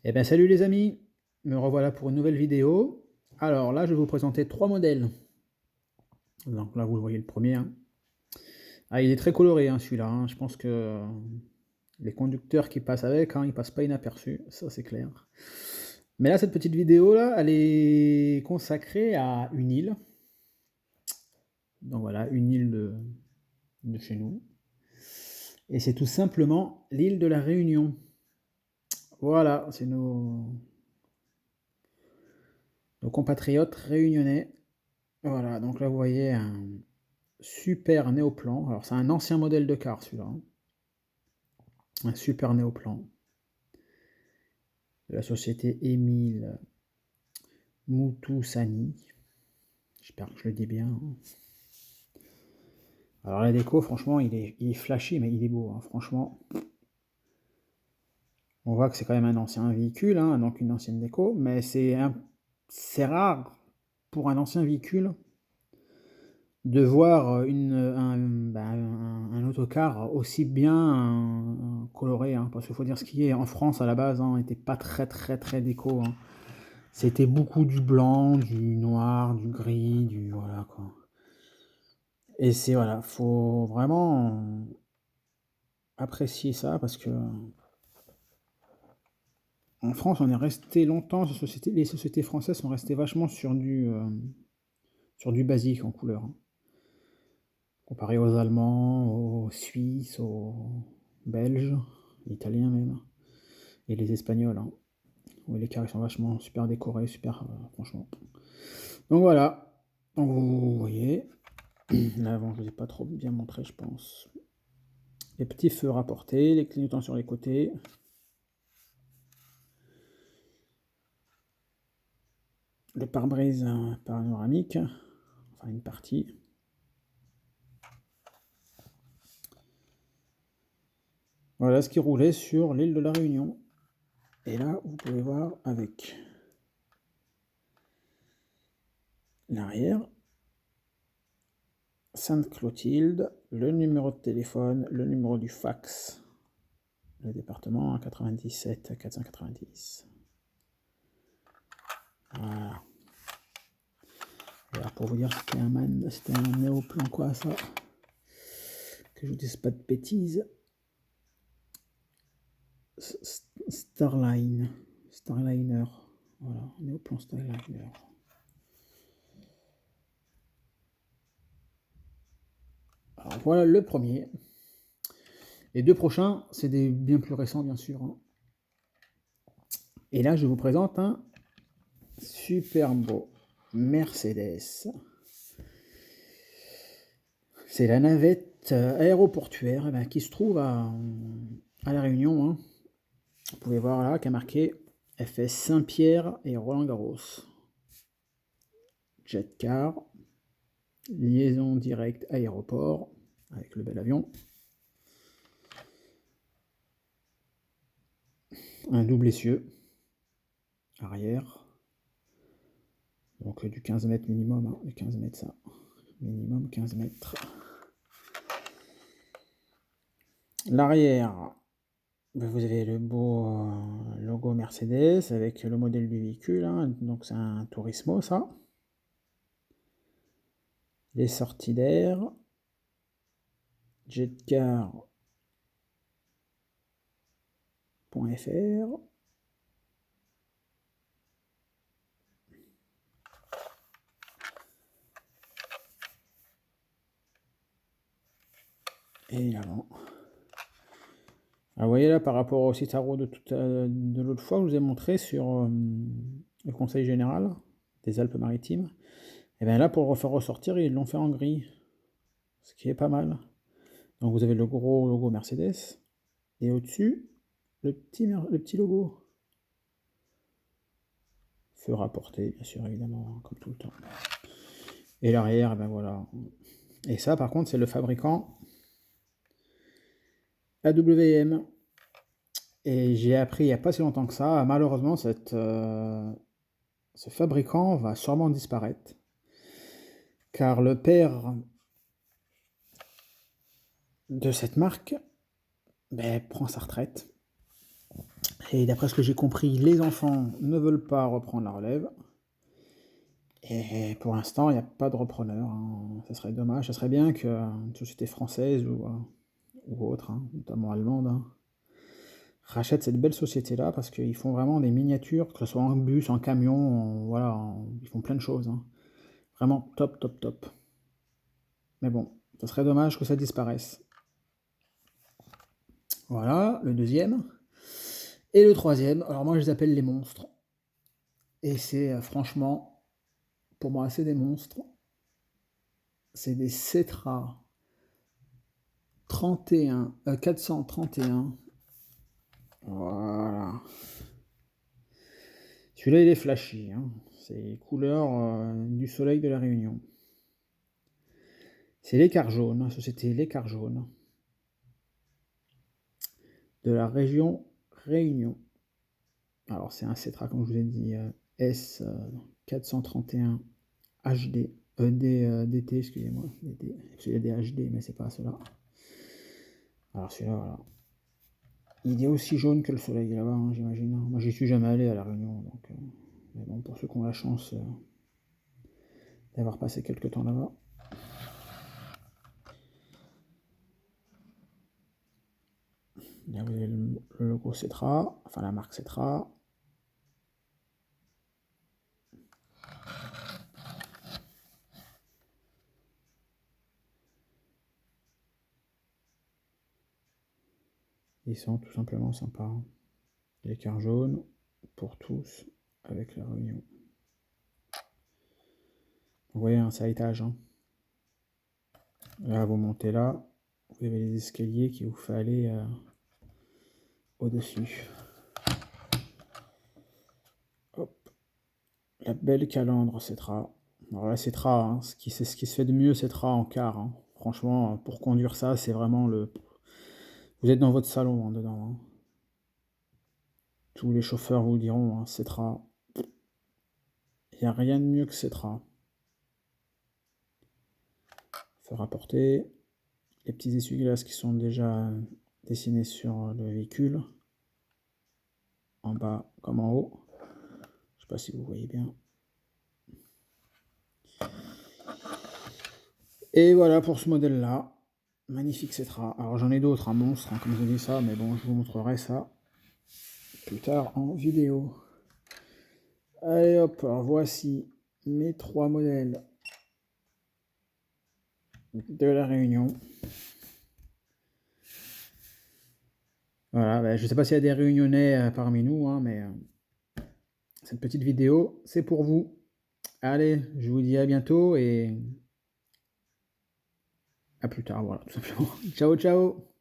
Eh bien salut les amis, me revoilà pour une nouvelle vidéo. Alors là, je vais vous présenter 3 modèles. Donc là, vous le voyez le premier, hein. Ah, il est très coloré, hein, celui-là, hein. Je pense que les conducteurs qui passent avec, hein, ils passent pas inaperçus, ça c'est clair. Mais là, cette petite vidéo là, elle est consacrée à une île. Donc voilà, une île de chez nous. Et c'est tout simplement l'île de la Réunion. Voilà, c'est nos compatriotes réunionnais. Voilà, donc là vous voyez un super néoplan. Alors c'est un ancien modèle de car celui-là, hein. Un super néoplan de la société Émile Moutoussani. J'espère que je le dis bien, hein. Alors la déco, franchement, il est flashy, mais il est beau, hein. Franchement, on voit que c'est quand même un ancien véhicule, hein, donc une ancienne déco, mais c'est rare pour un ancien véhicule de voir un autocar aussi bien coloré, hein, parce qu'il faut dire ce qui est. En France, à la base, hein, on n'était pas très très très déco, hein. C'était beaucoup du blanc, du noir, du gris, du voilà quoi. Et c'est voilà, faut vraiment apprécier ça parce que en France, on est resté longtemps, les sociétés françaises sont restées vachement sur du basique en couleur, hein. Comparé aux Allemands, aux Suisses, aux Belges, Italiens même, et les Espagnols, hein. Oui, les cars ils sont vachement super décorés, super, franchement. Donc voilà, donc vous voyez, l'avant je ne vous ai pas trop bien montré je pense. Les petits feux rapportés, les clignotants sur les côtés. Le pare-brise panoramique, enfin une partie. Voilà ce qui roulait sur l'île de la Réunion. Et là, vous pouvez voir avec l'arrière, Sainte-Clotilde, le numéro de téléphone, le numéro du fax, le département 97 490. Voilà. Et alors pour vous dire, c'était un néoplan quoi ça, que je vous dise pas de bêtises. Starliner, voilà, néoplan Starliner. Alors voilà le premier. Les deux prochains, c'est des bien plus récents bien sûr, hein. Et là, je vous présente un super beau Mercedes. C'est la navette aéroportuaire qui se trouve à La Réunion, hein. Vous pouvez voir là, qui a marqué FS Saint-Pierre et Roland-Garros. Jetcar, liaison directe aéroport, avec le bel avion. Un double essieu, arrière. Donc du 15 mètres minimum, hein, du 15 mètres ça. Minimum 15 mètres. L'arrière, vous avez le beau logo Mercedes avec le modèle du véhicule, hein, donc c'est un Turismo ça. Les sorties d'air, jetcar.fr. Et l'avant. Ah, vous voyez là, par rapport au Citaro de l'autre fois, je vous ai montré sur le Conseil général des Alpes-Maritimes. Et bien là, pour le refaire ressortir, ils l'ont fait en gris, ce qui est pas mal. Donc vous avez le gros logo Mercedes, et au-dessus, le petit logo. Feu rapporté, bien sûr, évidemment, hein, comme tout le temps. Et l'arrière, ben voilà. Et ça, par contre, c'est le fabricant AWM. Et j'ai appris il n'y a pas si longtemps que ça, malheureusement, ce fabricant va sûrement disparaître. Car le père de cette marque prend sa retraite. Et d'après ce que j'ai compris, les enfants ne veulent pas reprendre la relève. Et pour l'instant, il n'y a pas de repreneur, hein. Ça serait dommage, ça serait bien qu'une société française ou autre, hein, notamment allemande, hein, rachète cette belle société-là parce qu'ils font vraiment des miniatures, que ce soit en bus, en camion, voilà, ils font plein de choses, hein. Vraiment top, top, top. Mais bon, ça serait dommage que ça disparaisse. Voilà, le deuxième. Et le troisième, alors moi je les appelle les monstres. Et c'est franchement, pour moi, c'est des monstres. C'est des Cetra 431. Voilà. Celui-là, il est flashy, hein. C'est couleur du soleil de la Réunion. C'est l'écart jaune, société l'écart jaune. De la région Réunion. Alors, c'est un Cetra, comme je vous ai dit, S431 HD. DT, excusez-moi. DT. Parce qu'il y a des HD, mais c'est pas cela. Alors, celui-là, voilà. Il est aussi jaune que le soleil là-bas, hein, j'imagine. Moi, j'y suis jamais allé à la Réunion, donc. Mais bon, pour ceux qui ont la chance d'avoir passé quelques temps là-bas. Là, vous avez le logo Cetra, enfin la marque Cetra. Ils sont tout simplement sympas. L'écart jaune pour tous avec la Réunion. Vous voyez, hein, c'est à étage. Hein. Là, vous montez là, vous avez les escaliers qui vous fait aller au-dessus. Hop. La belle calandre Cetra. Alors la Cetra, hein, c'est ce qui se fait de mieux Cetra en car. Hein. Franchement, pour conduire ça, c'est vraiment le... Vous êtes dans votre salon hein, dedans. Hein. Tous les chauffeurs vous le diront, hein, Cetra. Il n'y a rien de mieux que Cetra. Faut rapporter les petits essuie-glaces qui sont déjà dessinés sur le véhicule. En bas comme en haut. Je sais pas si vous voyez bien. Et voilà pour ce modèle-là. Magnifique Cetra. Alors j'en ai d'autres, un monstre, hein, comme je vous dis ça, mais bon, je vous montrerai ça plus tard en vidéo. Allez hop, alors voici mes 3 modèles de la Réunion. Voilà, ben, je ne sais pas s'il y a des Réunionnais parmi nous, hein, mais cette petite vidéo, c'est pour vous. Allez, je vous dis à bientôt et à plus tard, voilà, tout simplement. Ciao, ciao!